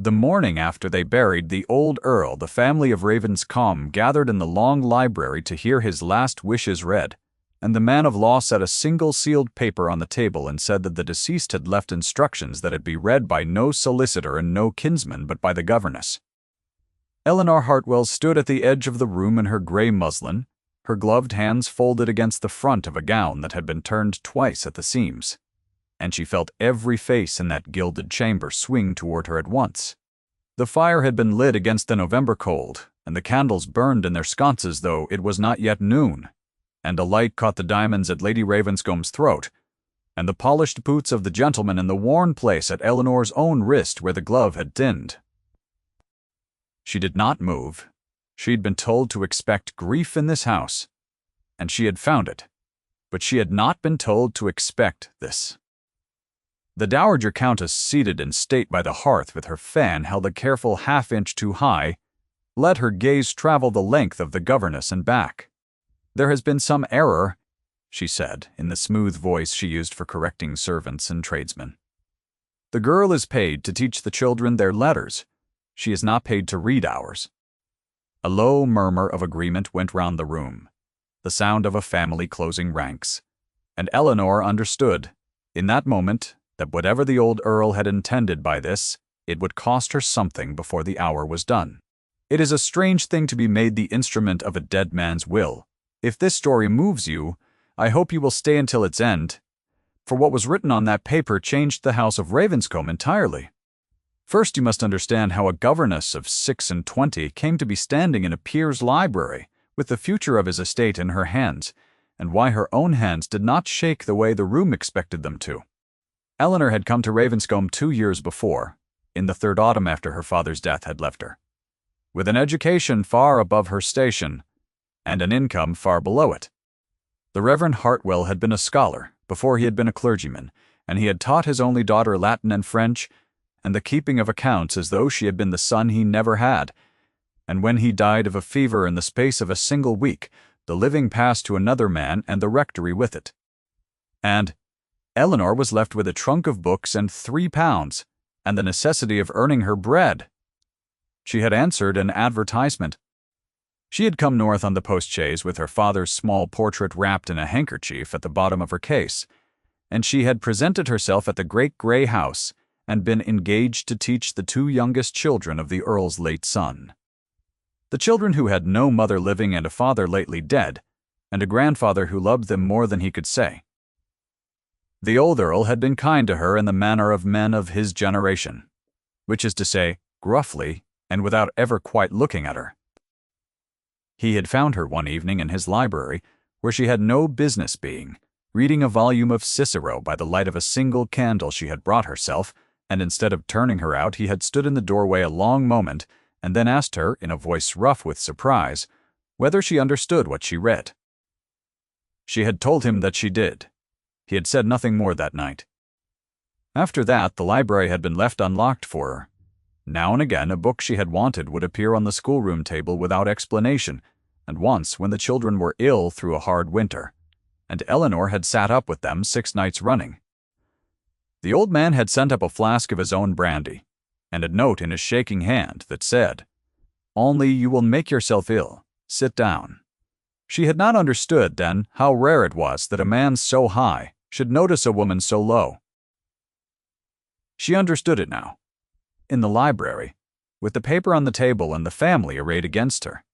The morning after they buried the old Earl, the family of Ravenscombe gathered in the long library to hear his last wishes read, and the man of law set a single sealed paper on the table and said that the deceased had left instructions that it be read by no solicitor and no kinsman but by the governess. Eleanor Hartwell stood at the edge of the room in her grey muslin, her gloved hands folded against the front of a gown that had been turned twice at the seams, and she felt every face in that gilded chamber swing toward her at once. The fire had been lit against the November cold, and the candles burned in their sconces though it was not yet noon, and a light caught the diamonds at Lady Ravenscombe's throat, and the polished boots of the gentleman in the worn place at Eleanor's own wrist where the glove had thinned. She did not move. She'd been told to expect grief in this house, and she had found it, but she had not been told to expect this. The Dowager Countess, seated in state by the hearth with her fan held a careful half-inch too high, let her gaze travel the length of the governess and back. "There has been some error," she said, in the smooth voice she used for correcting servants and tradesmen. "The girl is paid to teach the children their letters. She is not paid to read ours." A low murmur of agreement went round the room, the sound of a family closing ranks, and Eleanor understood, in that moment, that whatever the old Earl had intended by this, it would cost her something before the hour was done. It is a strange thing to be made the instrument of a dead man's will. If this story moves you, I hope you will stay until its end, for what was written on that paper changed the house of Ravenscombe entirely. First, you must understand how a governess of 26 came to be standing in a peer's library, with the future of his estate in her hands, and why her own hands did not shake the way the room expected them to. Eleanor had come to Ravenscombe 2 years before, in the 3rd autumn after her father's death had left her, with an education far above her station, and an income far below it. The Reverend Hartwell had been a scholar before he had been a clergyman, and he had taught his only daughter Latin and French, and the keeping of accounts as though she had been the son he never had, and when he died of a fever in the space of a single week, the living passed to another man and the rectory with it. And Eleanor was left with a trunk of books and £3, and the necessity of earning her bread. She had answered an advertisement. She had come north on the post-chaise with her father's small portrait wrapped in a handkerchief at the bottom of her case, and she had presented herself at the great grey house and been engaged to teach the 2 youngest children of the Earl's late son. The children who had no mother living and a father lately dead, and a grandfather who loved them more than he could say. The old Earl had been kind to her in the manner of men of his generation, which is to say, gruffly, and without ever quite looking at her. He had found her one evening in his library, where she had no business being, reading a volume of Cicero by the light of a single candle she had brought herself, and instead of turning her out, he had stood in the doorway a long moment, and then asked her, in a voice rough with surprise, whether she understood what she read. She had told him that she did. He had said nothing more that night. After that, the library had been left unlocked for her. Now and again, a book she had wanted would appear on the schoolroom table without explanation, and once, when the children were ill through a hard winter, and Eleanor had sat up with them 6 nights running. The old man had sent up a flask of his own brandy, and a note in his shaking hand that said, "Only you will make yourself ill. Sit down." She had not understood then how rare it was that a man so high should notice a woman so low. She understood it now. In the library, with the paper on the table and the family arrayed against her.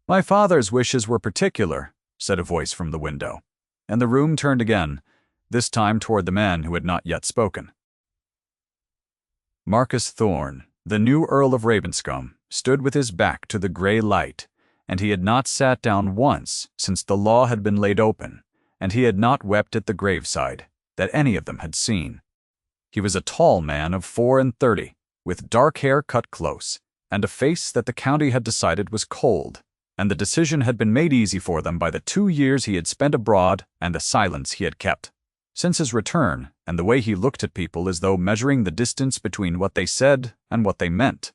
"My father's wishes were particular," said a voice from the window, and the room turned again, this time toward the man who had not yet spoken. Marcus Thorne, the new Earl of Ravenscombe, stood with his back to the grey light, and he had not sat down once since the law had been laid open, and he had not wept at the graveside that any of them had seen. He was a tall man of 34, with dark hair cut close, and a face that the county had decided was cold, and the decision had been made easy for them by the 2 years he had spent abroad and the silence he had kept since his return, and the way he looked at people as though measuring the distance between what they said and what they meant.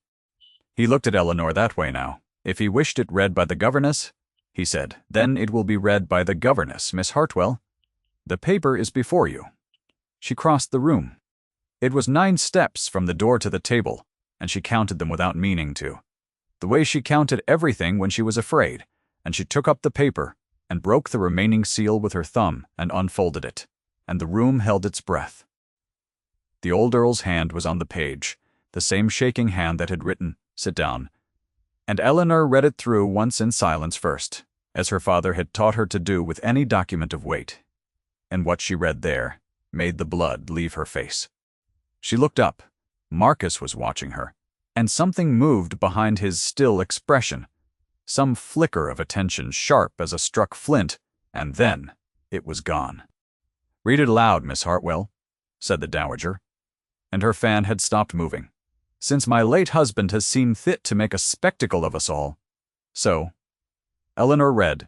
He looked at Eleanor that way now. "If he wished it read by the governess," he said, "then it will be read by the governess, Miss Hartwell. The paper is before you." She crossed the room. It was 9 steps from the door to the table, and she counted them without meaning to. The way she counted everything when she was afraid, and she took up the paper and broke the remaining seal with her thumb and unfolded it, and the room held its breath. The old earl's hand was on the page, the same shaking hand that had written, "Sit down," and Eleanor read it through once in silence first, as her father had taught her to do with any document of weight. And what she read there made the blood leave her face. She looked up. Marcus was watching her, and something moved behind his still expression. Some flicker of attention sharp as a struck flint, and then it was gone. "Read it aloud, Miss Hartwell," said the dowager, and her fan had stopped moving. "Since my late husband has seen fit to make a spectacle of us all." So, Eleanor read.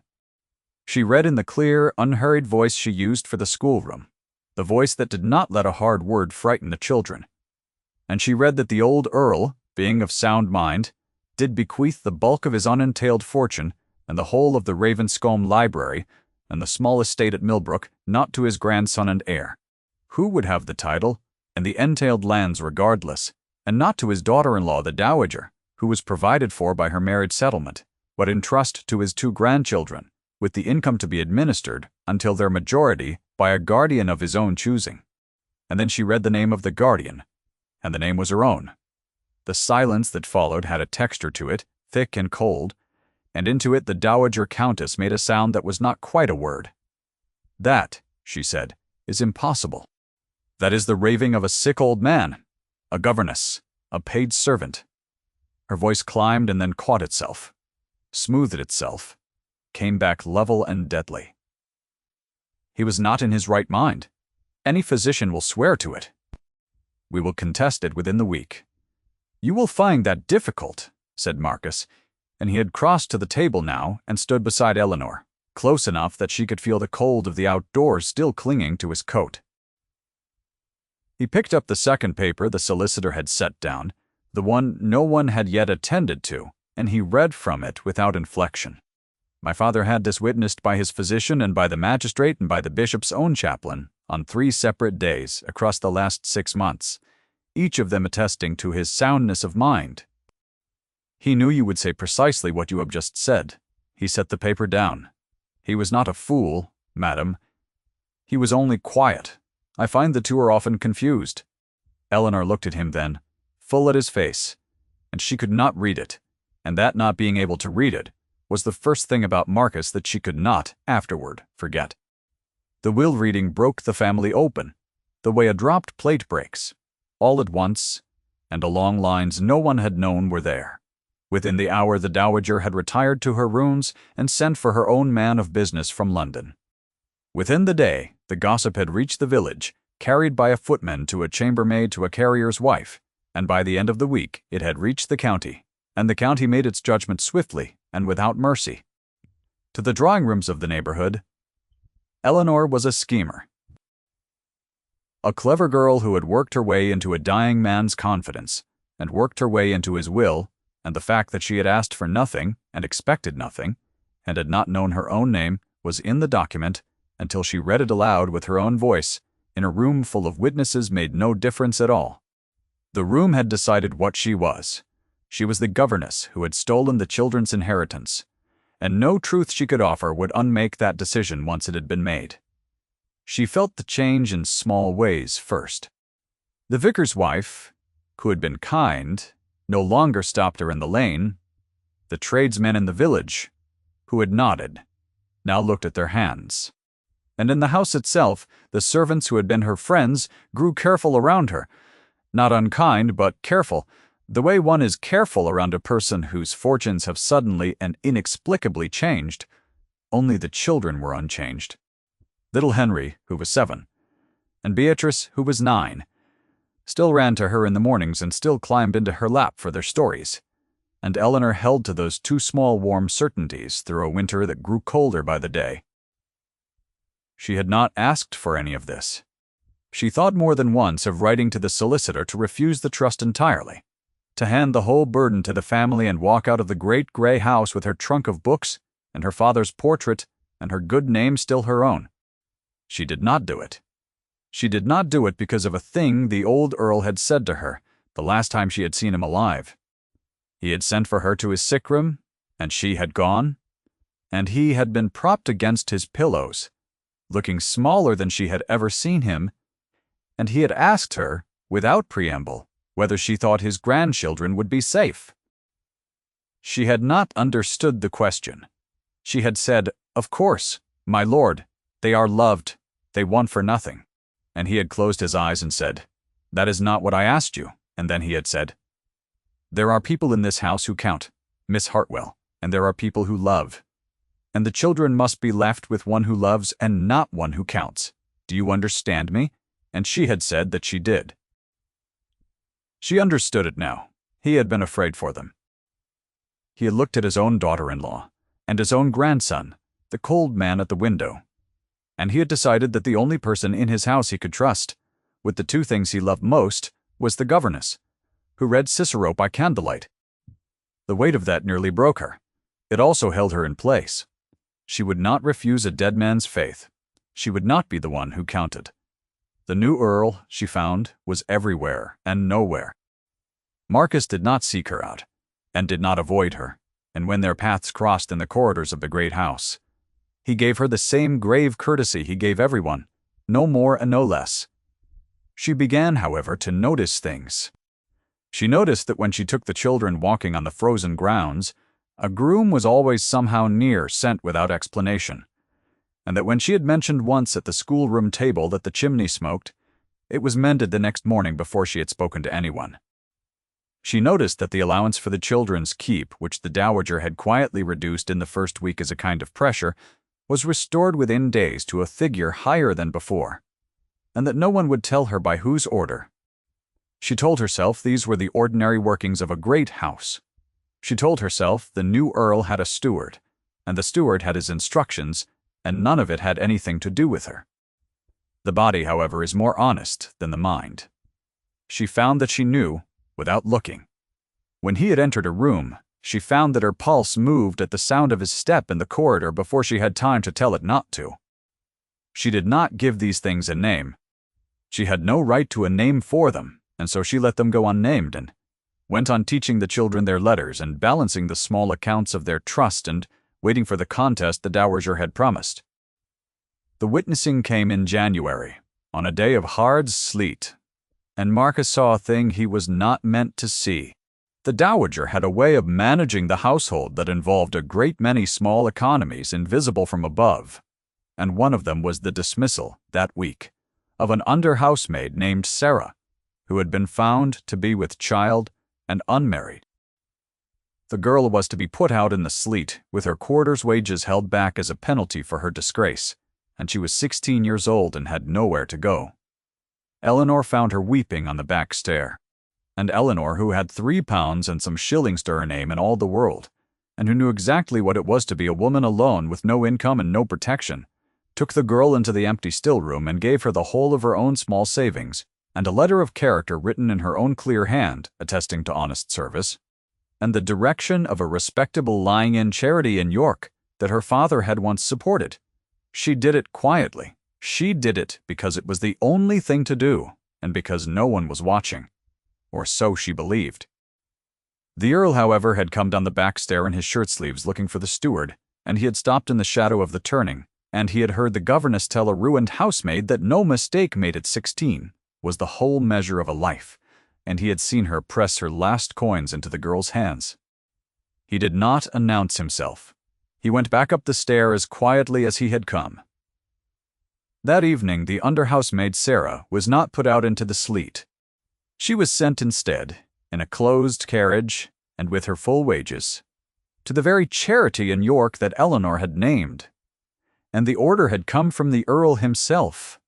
She read in the clear, unhurried voice she used for the schoolroom, the voice that did not let a hard word frighten the children. And she read that the old earl, being of sound mind, did bequeath the bulk of his unentailed fortune and the whole of the Ravenscombe library and the small estate at Millbrook not to his grandson and heir, who would have the title and the entailed lands regardless, and not to his daughter-in-law the dowager, who was provided for by her marriage settlement, but in trust to his 2 grandchildren, with the income to be administered until their majority by a guardian of his own choosing. And then she read the name of the guardian, and the name was her own. The silence that followed had a texture to it, thick and cold, and into it the dowager countess made a sound that was not quite a word. "That," she said, "is impossible. That is the raving of a sick old man, a governess, a paid servant." Her voice climbed and then caught itself, smoothed itself, came back level and deadly. "He was not in his right mind. Any physician will swear to it. We will contest it within the week." "You will find that difficult," said Marcus, and he had crossed to the table now and stood beside Eleanor, close enough that she could feel the cold of the outdoors still clinging to his coat. He picked up the second paper the solicitor had set down, the one no one had yet attended to, and he read from it without inflection. "My father had this witnessed by his physician and by the magistrate and by the bishop's own chaplain on 3 separate days across the last 6 months, each of them attesting to his soundness of mind." He knew you would say precisely what you have just said. He set the paper down. "He was not a fool, madam. He was only quiet. I find the two are often confused." Eleanor looked at him then, full at his face, and she could not read it, and that not being able to read it was the first thing about Marcus that she could not, afterward, forget. The will reading broke the family open, the way a dropped plate breaks, all at once, and along lines no one had known were there. Within the hour the dowager had retired to her rooms and sent for her own man of business from London. Within the day the gossip had reached the village, carried by a footman to a chambermaid to a carrier's wife, and by the end of the week it had reached the county, and the county made its judgment swiftly and without mercy. To the drawing-rooms of the neighborhood, Eleanor was a schemer. A clever girl who had worked her way into a dying man's confidence, and worked her way into his will, and the fact that she had asked for nothing and expected nothing, and had not known her own name, was in the document until she read it aloud with her own voice, in a room full of witnesses made no difference at all. The room had decided what she was. She was the governess who had stolen the children's inheritance, and no truth she could offer would unmake that decision once it had been made. She felt the change in small ways first. The vicar's wife, who had been kind, no longer stopped her in the lane. The tradesmen in the village, who had nodded, now looked at their hands. And in the house itself, the servants who had been her friends grew careful around her. Not unkind, but careful, the way one is careful around a person whose fortunes have suddenly and inexplicably changed. Only the children were unchanged. Little Henry, who was 7, and Beatrice, who was 9, still ran to her in the mornings and still climbed into her lap for their stories. And Eleanor held to those 2 small warm certainties through a winter that grew colder by the day. She had not asked for any of this. She thought more than once of writing to the solicitor to refuse the trust entirely, to hand the whole burden to the family and walk out of the great gray house with her trunk of books and her father's portrait and her good name still her own. She did not do it. She did not do it because of a thing the old earl had said to her, the last time she had seen him alive. He had sent for her to his sick room, and she had gone, and he had been propped against his pillows, looking smaller than she had ever seen him, and he had asked her, without preamble, whether she thought his grandchildren would be safe. She had not understood the question. She had said, "Of course, my lord, they are loved, they want for nothing." And he had closed his eyes and said, "That is not what I asked you." And then he had said, "There are people in this house who count, Miss Hartwell, and there are people who love. And the children must be left with one who loves and not one who counts. Do you understand me?" And she had said that she did. She understood it now. He had been afraid for them. He had looked at his own daughter-in-law and his own grandson, the cold man at the window, and he had decided that the only person in his house he could trust, with the two things he loved most, was the governess, who read Cicero by candlelight. The weight of that nearly broke her. It also held her in place. She would not refuse a dead man's faith. She would not be the one who counted. The new earl, she found, was everywhere and nowhere. Marcus did not seek her out, and did not avoid her, and when their paths crossed in the corridors of the great house, he gave her the same grave courtesy he gave everyone, no more and no less. She began, however, to notice things. She noticed that when she took the children walking on the frozen grounds, a groom was always somehow near, sent without explanation, and that when she had mentioned once at the schoolroom table that the chimney smoked, it was mended the next morning before she had spoken to anyone. She noticed that the allowance for the children's keep, which the dowager had quietly reduced in the first week as a kind of pressure, was restored within days to a figure higher than before, and that no one would tell her by whose order. She told herself these were the ordinary workings of a great house. She told herself the new earl had a steward, and the steward had his instructions, and none of it had anything to do with her. The body, however, is more honest than the mind. She found that she knew, without looking. When he had entered a room, she found that her pulse moved at the sound of his step in the corridor before she had time to tell it not to. She did not give these things a name. She had no right to a name for them, and so she let them go unnamed and went on teaching the children their letters and balancing the small accounts of their trust and waiting for the contest the dowager had promised. The witnessing came in January, on a day of hard sleet, and Marcus saw a thing he was not meant to see. The dowager had a way of managing the household that involved a great many small economies invisible from above, and one of them was the dismissal, that week, of an under-housemaid named Sarah, who had been found to be with child and unmarried. The girl was to be put out in the sleet, with her quarter's wages held back as a penalty for her disgrace, and she was 16 years old and had nowhere to go. Eleanor found her weeping on the back stair, and Eleanor, who had £3 and some shillings to her name in all the world, and who knew exactly what it was to be a woman alone with no income and no protection, took the girl into the empty still-room and gave her the whole of her own small savings, and a letter of character written in her own clear hand, attesting to honest service, and the direction of a respectable lying-in charity in York that her father had once supported. She did it quietly. She did it because it was the only thing to do, and because no one was watching. Or so she believed. The Earl, however, had come down the back stair in his shirt-sleeves looking for the steward, and he had stopped in the shadow of the turning, and he had heard the governess tell a ruined housemaid that no mistake made at 16 was the whole measure of a life, and he had seen her press her last coins into the girl's hands. He did not announce himself. He went back up the stair as quietly as he had come. That evening the under-housemaid Sarah was not put out into the sleet. She was sent instead, in a closed carriage and with her full wages, to the very charity in York that Eleanor had named. And the order had come from the Earl himself,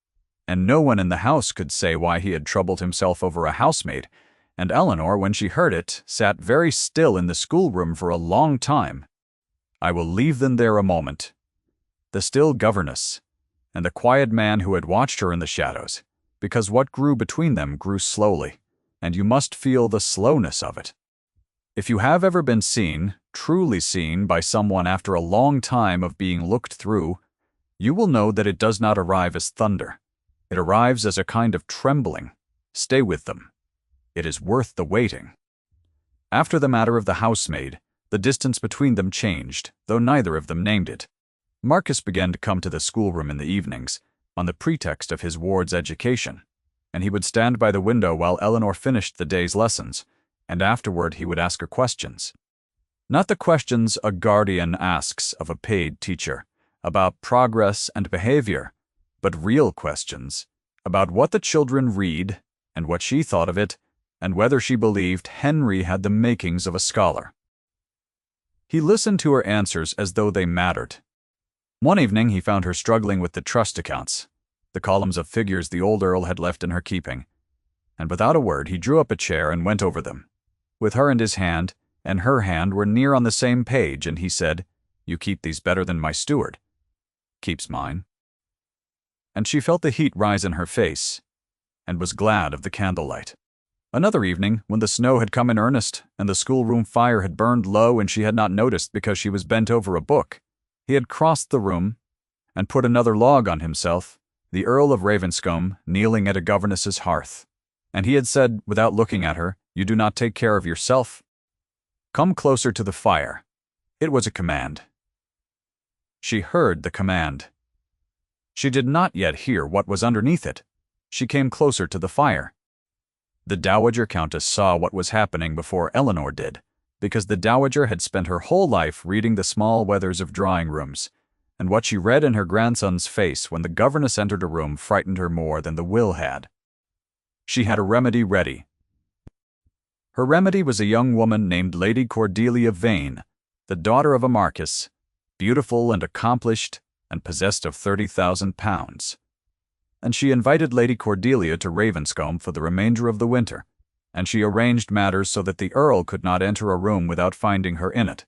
and no one in the house could say why he had troubled himself over a housemaid, and Eleanor, when she heard it, sat very still in the schoolroom for a long time. I will leave them there a moment. The still governess, and the quiet man who had watched her in the shadows, because what grew between them grew slowly, and you must feel the slowness of it. If you have ever been seen, truly seen, by someone after a long time of being looked through, you will know that it does not arrive as thunder. It arrives as a kind of trembling. Stay with them. It is worth the waiting. After the matter of the housemaid, the distance between them changed, though neither of them named it. Marcus began to come to the schoolroom in the evenings, on the pretext of his ward's education, and he would stand by the window while Eleanor finished the day's lessons, and afterward he would ask her questions. Not the questions a guardian asks of a paid teacher, about progress and behavior, but real questions, about what the children read, and what she thought of it, and whether she believed Henry had the makings of a scholar. He listened to her answers as though they mattered. One evening he found her struggling with the trust accounts, the columns of figures the old Earl had left in her keeping, and without a word he drew up a chair and went over them. With her and his hand, and her hand were near on the same page, and he said, "You keep these better than my steward. Keeps mine." And she felt the heat rise in her face, and was glad of the candlelight. Another evening, when the snow had come in earnest, and the schoolroom fire had burned low and she had not noticed because she was bent over a book, he had crossed the room, and put another log on himself, the Earl of Ravenscombe kneeling at a governess's hearth, and he had said, without looking at her, "You do not take care of yourself? Come closer to the fire." It was a command. She heard the command. She did not yet hear what was underneath it. She came closer to the fire. The Dowager Countess saw what was happening before Eleanor did, because the Dowager had spent her whole life reading the small weathers of drawing rooms, and what she read in her grandson's face when the governess entered a room frightened her more than the will had. She had a remedy ready. Her remedy was a young woman named Lady Cordelia Vane, the daughter of a marquis, beautiful and accomplished, and possessed of £30,000. And she invited Lady Cordelia to Ravenscombe for the remainder of the winter, and she arranged matters so that the Earl could not enter a room without finding her in it.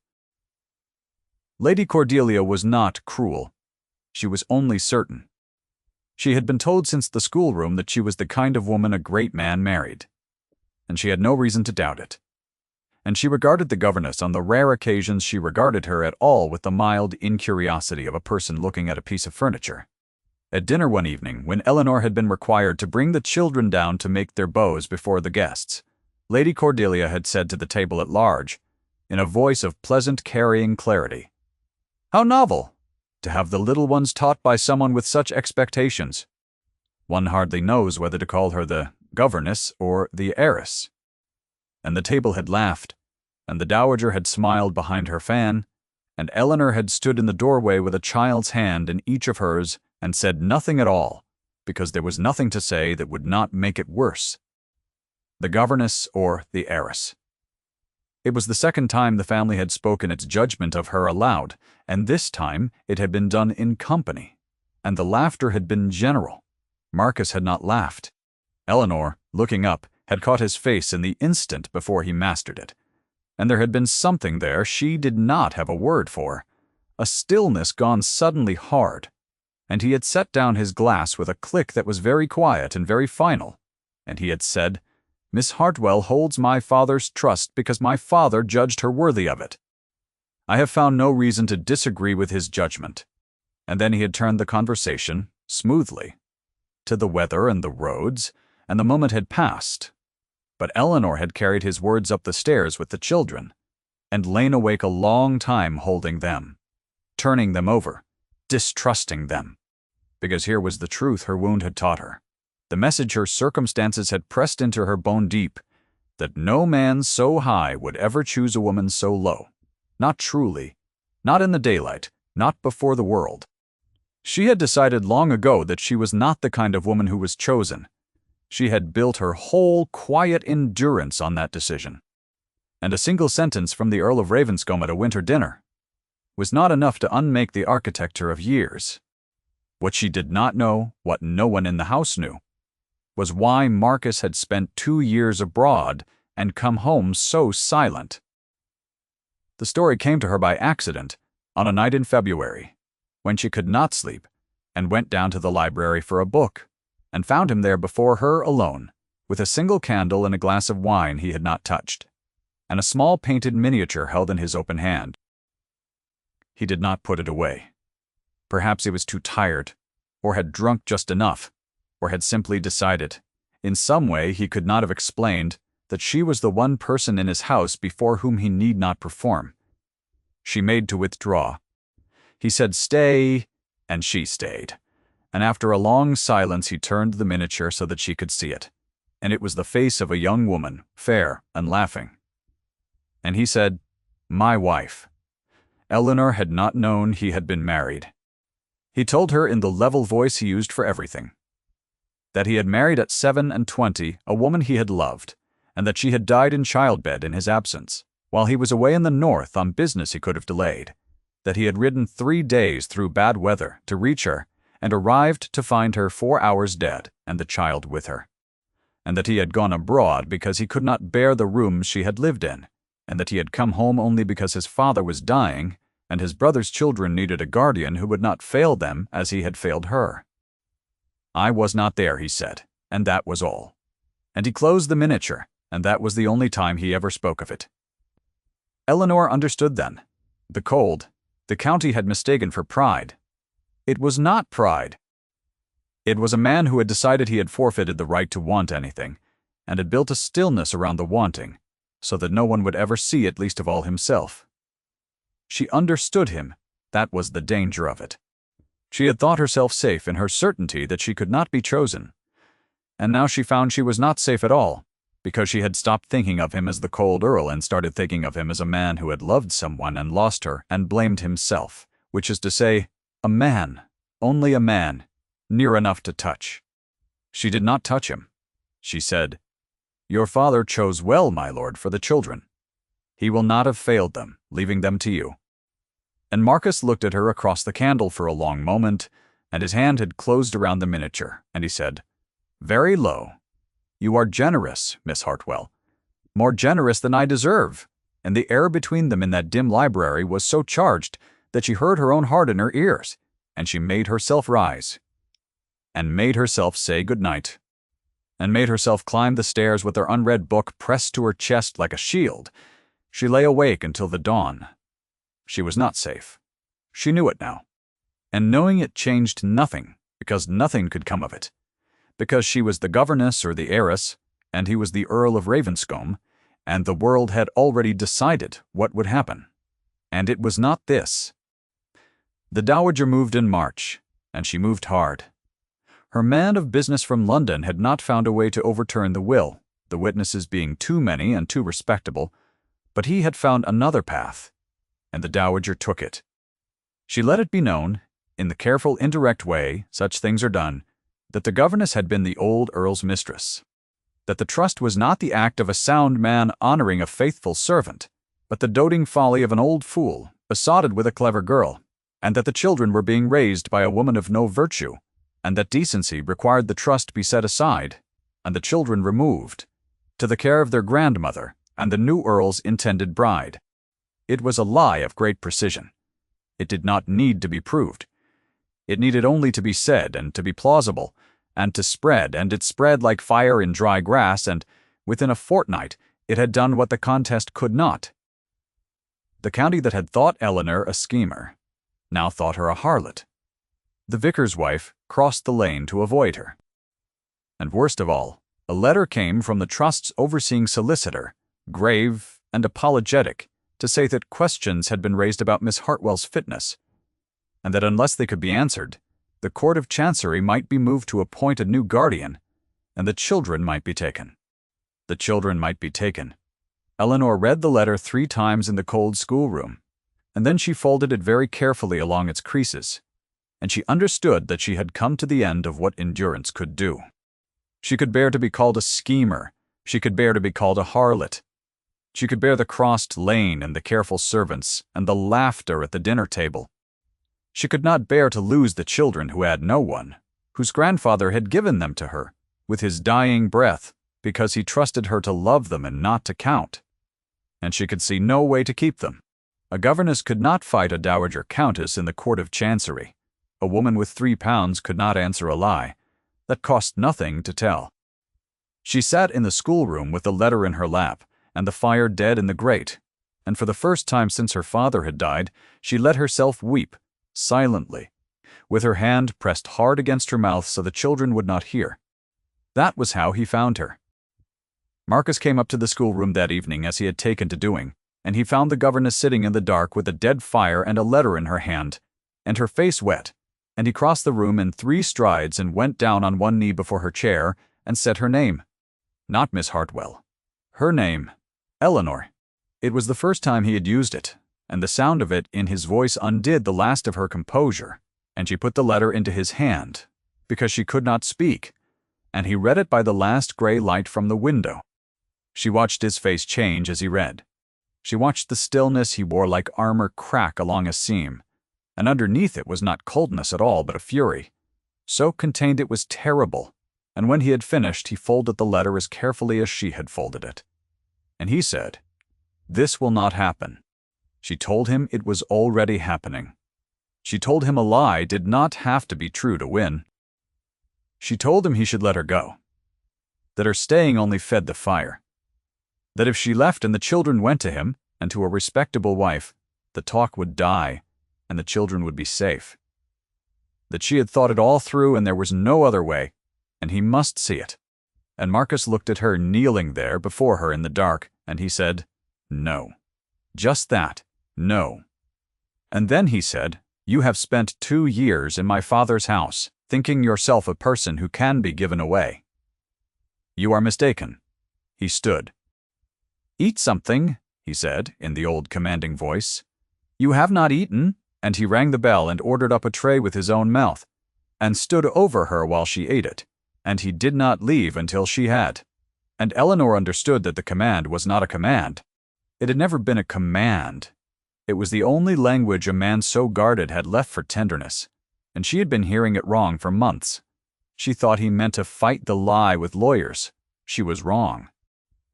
Lady Cordelia was not cruel. She was only certain. She had been told since the schoolroom that she was the kind of woman a great man married, and she had no reason to doubt it. And she regarded the governess on the rare occasions she regarded her at all with the mild incuriosity of a person looking at a piece of furniture. At dinner one evening, when Eleanor had been required to bring the children down to make their bows before the guests, Lady Cordelia had said to the table at large, in a voice of pleasant carrying clarity, "How novel, to have the little ones taught by someone with such expectations. One hardly knows whether to call her the governess or the heiress." And the table had laughed, and the Dowager had smiled behind her fan, and Eleanor had stood in the doorway with a child's hand in each of hers and said nothing at all, because there was nothing to say that would not make it worse. The governess or the heiress. It was the second time the family had spoken its judgment of her aloud, and this time it had been done in company, and the laughter had been general. Marcus had not laughed. Eleanor, looking up, had caught his face in the instant before he mastered it, and there had been something there she did not have a word for, a stillness gone suddenly hard, and he had set down his glass with a click that was very quiet and very final, and he had said, "Miss Hartwell holds my father's trust because my father judged her worthy of it. I have found no reason to disagree with his judgment." And then he had turned the conversation, smoothly, to the weather and the roads, and the moment had passed. But Eleanor had carried his words up the stairs with the children, and lain awake a long time holding them, turning them over, distrusting them. Because here was the truth her wound had taught her, the message her circumstances had pressed into her bone deep, that no man so high would ever choose a woman so low. Not truly, not in the daylight, not before the world. She had decided long ago that she was not the kind of woman who was chosen. She had built her whole quiet endurance on that decision. And a single sentence from the Earl of Ravenscombe at a winter dinner was not enough to unmake the architecture of years. What she did not know, what no one in the house knew, was why Marcus had spent 2 years abroad and come home so silent. The story came to her by accident on a night in February, when she could not sleep, and went down to the library for a book, and found him there before her alone, with a single candle and a glass of wine he had not touched, and a small painted miniature held in his open hand. He did not put it away. Perhaps he was too tired, or had drunk just enough, or had simply decided, in some way he could not have explained, that she was the one person in his house before whom he need not perform. She made to withdraw. He said, "Stay," and she stayed. And after a long silence he turned the miniature so that she could see it. And it was the face of a young woman, fair and laughing. And he said, "My wife." Eleanor had not known he had been married. He told her in the level voice he used for everything, that he had married at 27 a woman he had loved, and that she had died in childbed in his absence, while he was away in the north on business he could have delayed, that he had ridden 3 days through bad weather to reach her, and arrived to find her 4 hours dead and the child with her, and that he had gone abroad because he could not bear the rooms she had lived in, and that he had come home only because his father was dying, and his brother's children needed a guardian who would not fail them as he had failed her. I was not there, he said, and that was all. And he closed the miniature, and that was the only time he ever spoke of it. Eleanor understood then. The county had mistaken for pride. It was not pride. It was a man who had decided he had forfeited the right to want anything, and had built a stillness around the wanting, so that no one would ever see it, least of all himself. She understood him. That was the danger of it. She had thought herself safe in her certainty that she could not be chosen, and now she found she was not safe at all, because she had stopped thinking of him as the cold earl and started thinking of him as a man who had loved someone and lost her and blamed himself, which is to say, a man, only a man, near enough to touch. She did not touch him. She said, "Your father chose well, my lord, for the children. He will not have failed them, leaving them to you." And Marcus looked at her across the candle for a long moment, and his hand had closed around the miniature, and he said, "Very low. You are generous, Miss Hartwell. More generous than I deserve." And the air between them in that dim library was so charged that she heard her own heart in her ears, and she made herself rise, and made herself say good night, and made herself climb the stairs with her unread book pressed to her chest like a shield. She lay awake until the dawn. She was not safe. She knew it now. And knowing it changed nothing, because nothing could come of it. Because she was the governess or the heiress, and he was the Earl of Ravenscombe, and the world had already decided what would happen. And it was not this. The dowager moved in March, and she moved hard. Her man of business from London had not found a way to overturn the will, the witnesses being too many and too respectable, but he had found another path, and the dowager took it. She let it be known, in the careful indirect way such things are done, that the governess had been the old earl's mistress, that the trust was not the act of a sound man honoring a faithful servant, but the doting folly of an old fool besotted with a clever girl, and that the children were being raised by a woman of no virtue, and that decency required the trust be set aside, and the children removed, to the care of their grandmother and the new earl's intended bride. It was a lie of great precision. It did not need to be proved. It needed only to be said and to be plausible, and to spread, and it spread like fire in dry grass, and within a fortnight it had done what the contest could not. The county that had thought Eleanor a schemer now thought her a harlot. The vicar's wife crossed the lane to avoid her. And worst of all, a letter came from the trust's overseeing solicitor, grave and apologetic, to say that questions had been raised about Miss Hartwell's fitness, and that unless they could be answered, the Court of Chancery might be moved to appoint a new guardian, and the children might be taken. The children might be taken. Eleanor read the letter 3 times in the cold schoolroom, and then she folded it very carefully along its creases, and she understood that she had come to the end of what endurance could do. She could bear to be called a schemer. She could bear to be called a harlot. She could bear the crossed lane and the careful servants and the laughter at the dinner table. She could not bear to lose the children who had no one, whose grandfather had given them to her, with his dying breath, because he trusted her to love them and not to count. And she could see no way to keep them. A governess could not fight a dowager countess in the Court of Chancery. A woman with £3 could not answer a lie. That cost nothing to tell. She sat in the schoolroom with the letter in her lap, and the fire dead in the grate, and for the first time since her father had died, she let herself weep, silently, with her hand pressed hard against her mouth so the children would not hear. That was how he found her. Marcus came up to the schoolroom that evening as he had taken to doing, and he found the governess sitting in the dark with a dead fire and a letter in her hand, and her face wet, and he crossed the room in 3 strides and went down on one knee before her chair and said her name. Not Miss Hartwell. Her name. Eleanor. It was the first time he had used it, and the sound of it in his voice undid the last of her composure, and she put the letter into his hand, because she could not speak, and he read it by the last gray light from the window. She watched his face change as he read. She watched the stillness he wore like armor crack along a seam, and underneath it was not coldness at all but a fury. So contained it was terrible, and when he had finished he folded the letter as carefully as she had folded it. And he said, "This will not happen." She told him it was already happening. She told him a lie did not have to be true to win. She told him he should let her go, that her staying only fed the fire, that if she left and the children went to him and to a respectable wife, the talk would die and the children would be safe. That she had thought it all through and there was no other way, and he must see it. And Marcus looked at her kneeling there before her in the dark, and he said, "No." Just that, no. And then he said, "You have spent 2 years in my father's house, thinking yourself a person who can be given away. You are mistaken." He stood. "Eat something," he said, in the old commanding voice. "You have not eaten," and he rang the bell and ordered up a tray with his own mouth, and stood over her while she ate it, and he did not leave until she had. And Eleanor understood that the command was not a command. It had never been a command. It was the only language a man so guarded had left for tenderness, and she had been hearing it wrong for months. She thought he meant to fight the lie with lawyers. She was wrong.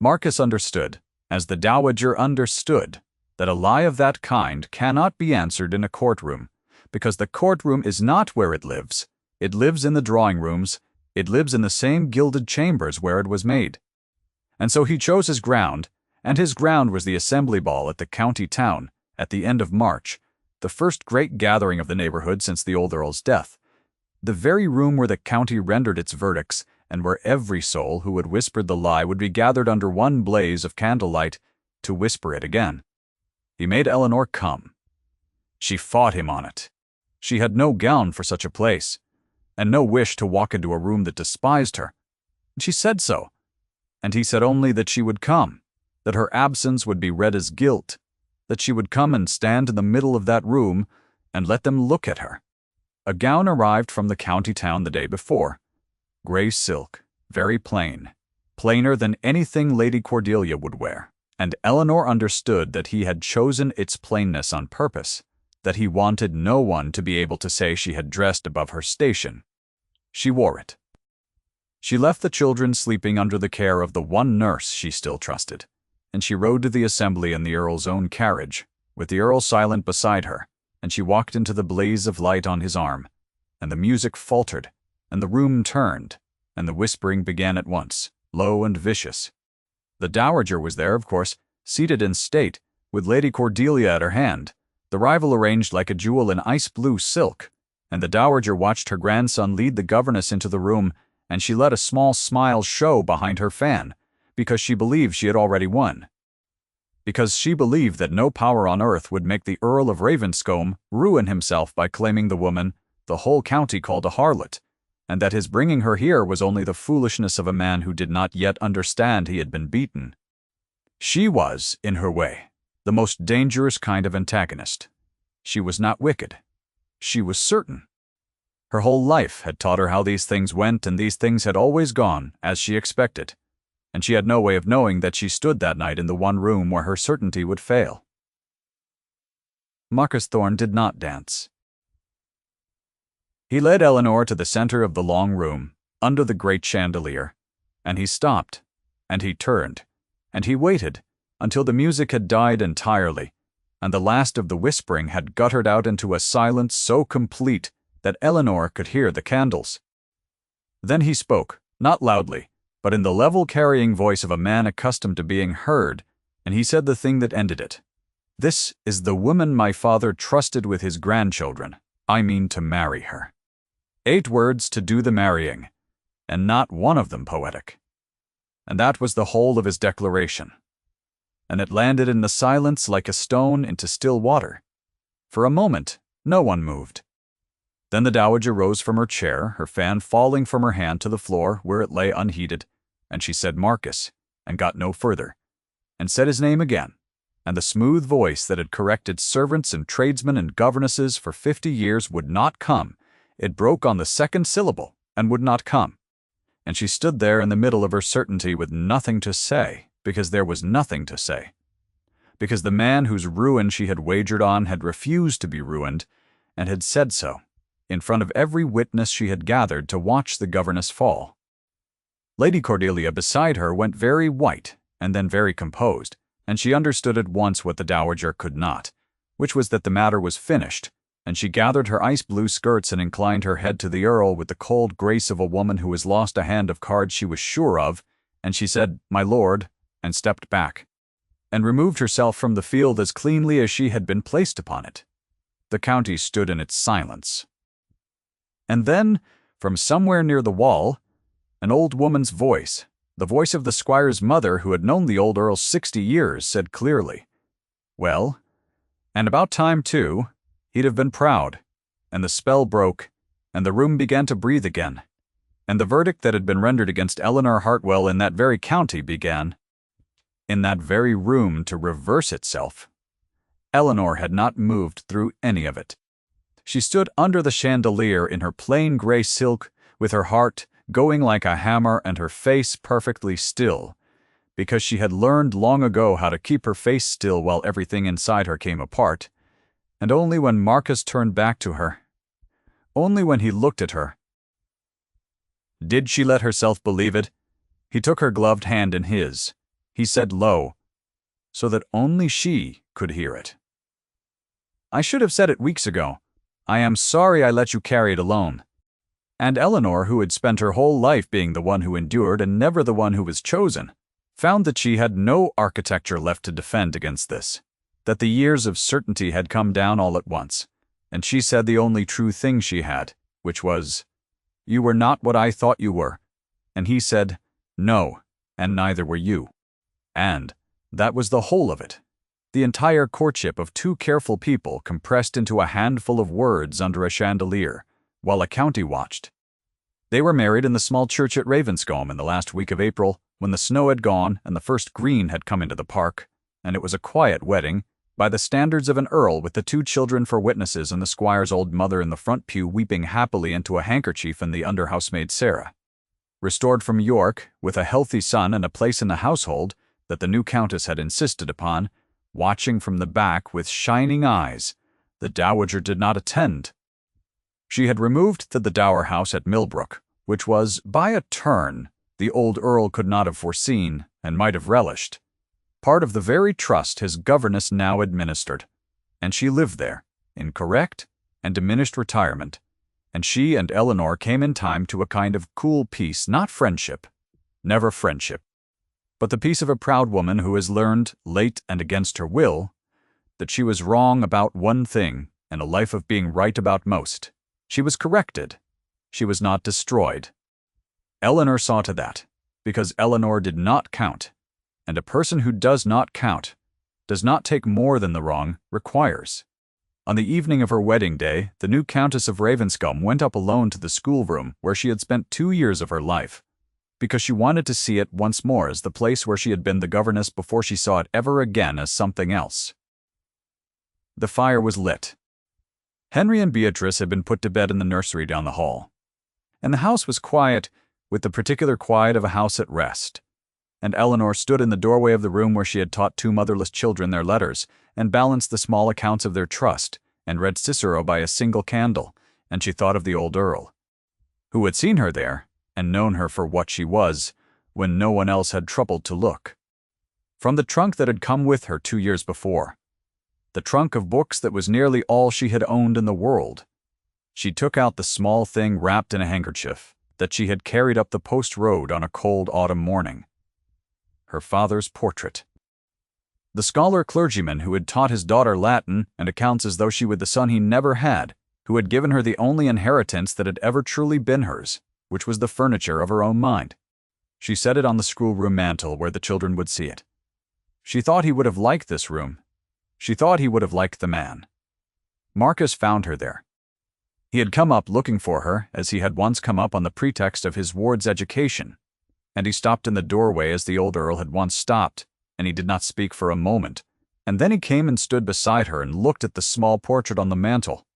Marcus understood, as the dowager understood, that a lie of that kind cannot be answered in a courtroom, because the courtroom is not where it lives. It lives in the drawing rooms. It lives in the same gilded chambers where it was made. And so he chose his ground, and his ground was the assembly ball at the county town at the end of March, the first great gathering of the neighborhood since the old earl's death, the very room where the county rendered its verdicts, and where every soul who had whispered the lie would be gathered under one blaze of candlelight to whisper it again. He made Eleanor come. She fought him on it. She had no gown for such a place, and no wish to walk into a room that despised her. She said so, and he said only that she would come, that her absence would be read as guilt, that she would come and stand in the middle of that room and let them look at her. A gown arrived from the county town the day before. Gray silk, very plain, plainer than anything Lady Cordelia would wear, and Eleanor understood that he had chosen its plainness on purpose, that he wanted no one to be able to say she had dressed above her station. She wore it. She left the children sleeping under the care of the one nurse she still trusted, and she rode to the assembly in the Earl's own carriage, with the Earl silent beside her, and she walked into the blaze of light on his arm, and the music faltered, and the room turned, and the whispering began at once, low and vicious. The dowager was there, of course, seated in state, with Lady Cordelia at her hand, the rival arranged like a jewel in ice-blue silk, and the dowager watched her grandson lead the governess into the room, and she let a small smile show behind her fan, because she believed she had already won. Because she believed that no power on earth would make the Earl of Ravenscombe ruin himself by claiming the woman the whole county called a harlot, and that his bringing her here was only the foolishness of a man who did not yet understand he had been beaten. She was, in her way, the most dangerous kind of antagonist. She was not wicked. She was certain. Her whole life had taught her how these things went, and these things had always gone as she expected, and she had no way of knowing that she stood that night in the one room where her certainty would fail. Marcus Thorne did not dance. He led Eleanor to the center of the long room, under the great chandelier, and he stopped, and he turned, and he waited until the music had died entirely, and the last of the whispering had guttered out into a silence so complete that Eleanor could hear the candles. Then he spoke, not loudly, but in the level-carrying voice of a man accustomed to being heard, and he said the thing that ended it. "This is the woman my father trusted with his grandchildren. I mean to marry her." 8 words to do the marrying, and not one of them poetic. and that was the whole of his declaration. And it landed in the silence like a stone into still water. For a moment, no one moved. Then the dowager rose from her chair, her fan falling from her hand to the floor where it lay unheeded, and she said Marcus, and got no further, and said his name again, and the smooth voice that had corrected servants and tradesmen and governesses for 50 years would not come. It broke on the second syllable, and would not come. And she stood there in the middle of her certainty with nothing to say, because there was nothing to say. Because the man whose ruin she had wagered on had refused to be ruined, and had said so, in front of every witness she had gathered to watch the governess fall. Lady Cordelia beside her went very white, and then very composed, and she understood at once what the dowager could not, which was that the matter was finished, and she gathered her ice-blue skirts and inclined her head to the Earl with the cold grace of a woman who has lost a hand of cards she was sure of, and she said, "My lord," and stepped back, and removed herself from the field as cleanly as she had been placed upon it. The county stood in its silence. And then, from somewhere near the wall, an old woman's voice, the voice of the squire's mother who had known the old Earl 60 years, said clearly, "Well, and about time, too. He'd have been proud." And the spell broke, and the room began to breathe again, and the verdict that had been rendered against Eleanor Hartwell in that very county began, in that very room, to reverse itself. Eleanor had not moved through any of it. She stood under the chandelier in her plain gray silk, with her heart going like a hammer and her face perfectly still, because she had learned long ago how to keep her face still while everything inside her came apart, and only when Marcus turned back to her, only when he looked at her, did she let herself believe it. He took her gloved hand in his. He said low, so that only she could hear it, "I should have said it weeks ago. I am sorry I let you carry it alone." And Eleanor, who had spent her whole life being the one who endured and never the one who was chosen, found that she had no architecture left to defend against this, that the years of certainty had come down all at once, and she said the only true thing she had, which was, "You were not what I thought you were." And he said, "No, and neither were you." And that was the whole of it. The entire courtship of two careful people compressed into a handful of words under a chandelier, while a county watched. They were married in the small church at Ravenscombe in the last week of April, when the snow had gone and the first green had come into the park, and it was a quiet wedding, by the standards of an earl, with the two children for witnesses and the squire's old mother in the front pew weeping happily into a handkerchief, and the under-housemaid Sarah, restored from York, with a healthy son and a place in the household that the new countess had insisted upon, watching from the back with shining eyes. The dowager did not attend. She had removed to the dower house at Millbrook, which was, by a turn, the old earl could not have foreseen, and might have relished, part of the very trust his governess now administered, and she lived there, in correct and diminished retirement, and she and Eleanor came in time to a kind of cool peace, not friendship, never friendship, but the peace of a proud woman who has learned, late and against her will, that she was wrong about one thing in a life of being right about most. She was corrected. She was not destroyed. Eleanor saw to that, because Eleanor did not count, and a person who does not count, does not take more than the wrong requires. On the evening of her wedding day, the new Countess of Ravenscombe went up alone to the schoolroom where she had spent 2 years of her life, because she wanted to see it once more as the place where she had been the governess before she saw it ever again as something else. The fire was lit. Henry and Beatrice had been put to bed in the nursery down the hall, and the house was quiet, with the particular quiet of a house at rest. And Eleanor stood in the doorway of the room where she had taught 2 motherless children their letters, and balanced the small accounts of their trust, and read Cicero by a single candle, and she thought of the old earl, who had seen her there, and known her for what she was, when no one else had troubled to look. From the trunk that had come with her 2 years before, the trunk of books that was nearly all she had owned in the world, she took out the small thing wrapped in a handkerchief that she had carried up the post road on a cold autumn morning. Her father's portrait. The scholar clergyman who had taught his daughter Latin and accounts as though she were the son he never had, who had given her the only inheritance that had ever truly been hers, which was the furniture of her own mind. She set it on the schoolroom mantel where the children would see it. She thought he would have liked this room. She thought he would have liked the man. Marcus found her there. He had come up looking for her, as he had once come up on the pretext of his ward's education, and he stopped in the doorway as the old earl had once stopped, and he did not speak for a moment, and then he came and stood beside her and looked at the small portrait on the mantel.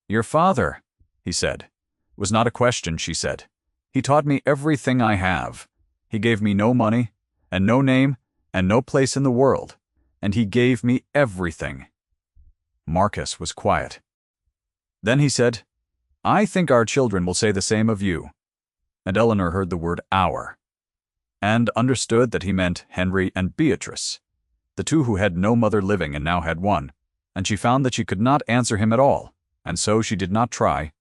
"Your father," he said. "It was not a question," she said. "He taught me everything I have. He gave me no money, and no name, and no place in the world, and he gave me everything." Marcus was quiet. Then he said, "I think our children will say the same of you." And Eleanor heard the word "our," and understood that he meant Henry and Beatrice, the two who had no mother living and now had one, and she found that she could not answer him at all, and so she did not try.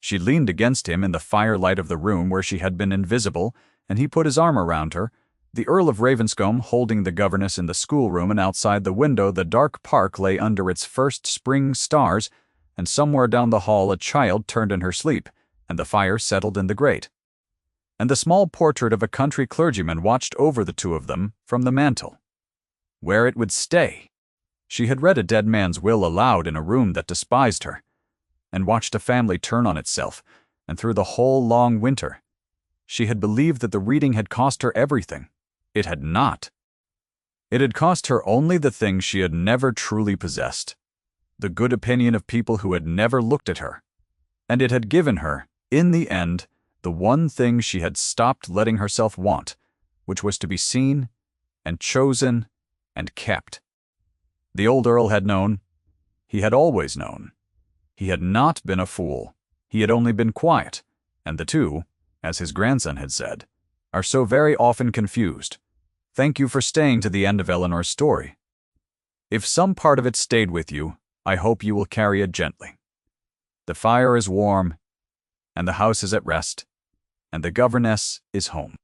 She leaned against him in the firelight of the room where she had been invisible, and he put his arm around her, the Earl of Ravenscombe holding the governess in the schoolroom, and outside the window the dark park lay under its first spring stars, and somewhere down the hall a child turned in her sleep, and the fire settled in the grate. And the small portrait of a country clergyman watched over the two of them from the mantel. Where it would stay. She had read a dead man's will aloud in a room that despised her, and watched a family turn on itself, and through the whole long winter. She had believed that the reading had cost her everything. It had not. It had cost her only the thing she had never truly possessed, the good opinion of people who had never looked at her, and it had given her, in the end, the one thing she had stopped letting herself want, which was to be seen, and chosen, and kept. The old earl had known. He had always known. He had not been a fool. He had only been quiet, and the two, as his grandson had said, are so very often confused. Thank you for staying to the end of Eleanor's story. If some part of it stayed with you, I hope you will carry it gently. The fire is warm, and the house is at rest, and the governess is home.